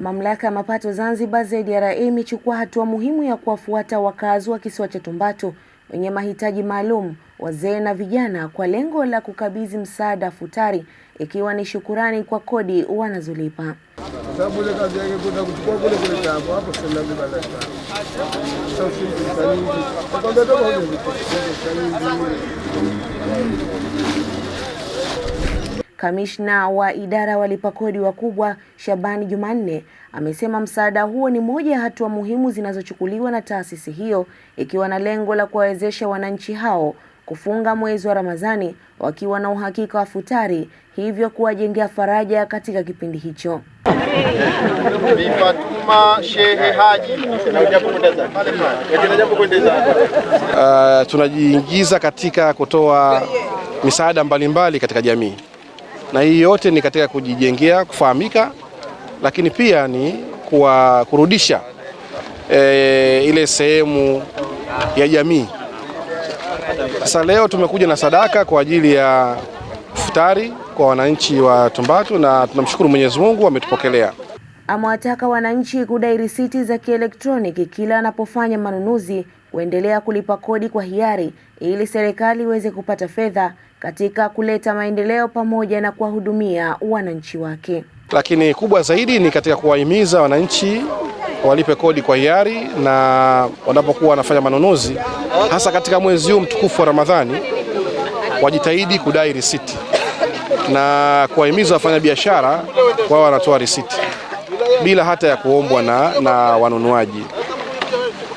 Mamlaka ya mapato Zanzibar ZRA imechukua hatua muhimu ya kuwafuata wakazi wa kisiwa cha Tumbatu wenye mahitaji maalum, wazee na vijana kwa lengo la kukabidhi msaada futari, ikiwa ni shukurani kwa kodi wanazolipa. Kamishna wa idara walipa kodi wakubwa Shabani Jumanne amesema msaada huo ni moja ya hatua muhimu zinazochukuliwa na taasisi hiyo, ikiwa na lengo la kuwawezesha wananchi hao kufunga mwezi wa Ramadhani wakiwa na uhakika wa futari, hivyo kuwajengea faraja katika kipindi hicho. Tunajiingiza katika kutoa misaada mbalimbali katika jamii. Na hii yote ni katika kujijengea kufahamika, lakini pia ni kurudisha ile sehemu ya jamii. Sasa leo tumekuja na sadaka kwa ajili ya futari kwa wananchi wa Tumbatu na tunamshukuru Mwenyezi Mungu ametupokelea. Amewataka wananchi kudai risiti za kielektroniki kila anapofanya manunuzi, kuendelea kulipa kodi kwa hiari ili serikali iweze kupata fedha katika kuleta maendeleo pamoja na kuwahudumia wananchi wake. Lakini kubwa zaidi ni katika kuwahimiza wananchi walipe kodi kwa hiari na wanapokuwa wanafanya manunuzi, hasa katika mwezi huu mtukufu wa Ramadhani, wajitahidi kudai risiti na kuwahimiza wafanyabiashara wao wanatoa risiti bila hata ya kuombwa na wanunuaji.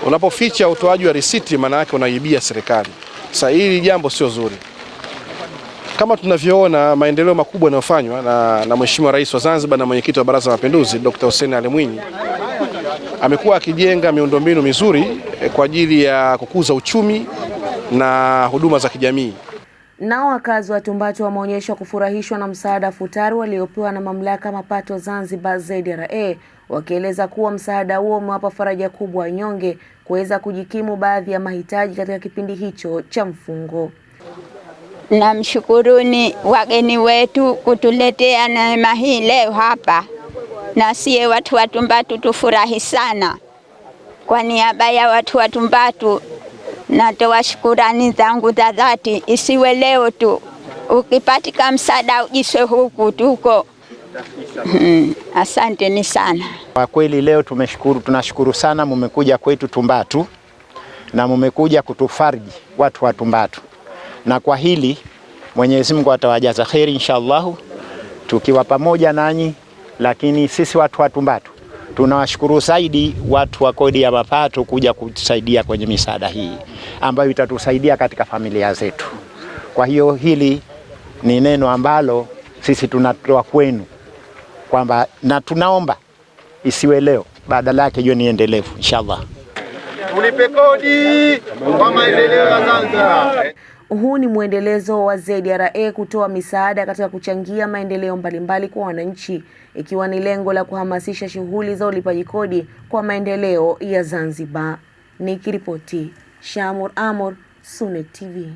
Unapoficha utoaji wa risiti, maana yake unaibia serikali. Sasa hili jambo sio zuri. Kama tunavyoona maendeleo makubwa yanayofanywa na Mheshimiwa Rais wa Zanzibar na Mwenyekiti wa Baraza la Mapinduzi Dr. Hussein Ali Mwinyi, amekuwa akijenga miundombinu mizuri kwa ajili ya kukuza uchumi na huduma za kijamii. Nao wakazi wa Tumbatu wameonyesha kufurahishwa na msaada futari waliopewa na Mamlaka ya Mapato Zanzibar ZRA, wakieleza kuwa msaada huo umewapa faraja kubwa wanyonge kuweza kujikimu baadhi ya mahitaji katika kipindi hicho cha mfungo. Namshukuruni wageni wetu kutuletea neema hii leo hapa, na sie watu wa Tumbatu tufurahi sana. Kwa niaba ya watu wa Tumbatu natoa shukurani zangu za dhati. Isiwe leo tu, ukipatika msaada ujiswe huku tuko. Asanteni sana. Kwa kweli leo tunashukuru sana, mmekuja kwetu Tumbatu na mmekuja kutufariji watu wa Tumbatu. Na kwa hili Mwenyezi Mungu atawajaza kheri inshallah, tukiwa pamoja nanyi. Lakini sisi watu wa Tumbatu tunawashukuru zaidi watu wa kodi ya mapato kuja kutusaidia kwenye misaada hii ambayo itatusaidia katika familia zetu. Kwa hiyo hili ni neno ambalo sisi tunatoa kwenu kwamba, na tunaomba isiwe leo, badala yake hiyo ni endelevu inshallah. Tulipe kodi kwa maendeleo ya Zanzibar. Huu ni mwendelezo wa ZRA kutoa misaada katika kuchangia maendeleo mbalimbali kwa wananchi, ikiwa ni lengo la kuhamasisha shughuli za ulipaji kodi kwa maendeleo ya Zanzibar. Nikiripoti Shamur Amur, Sunet TV.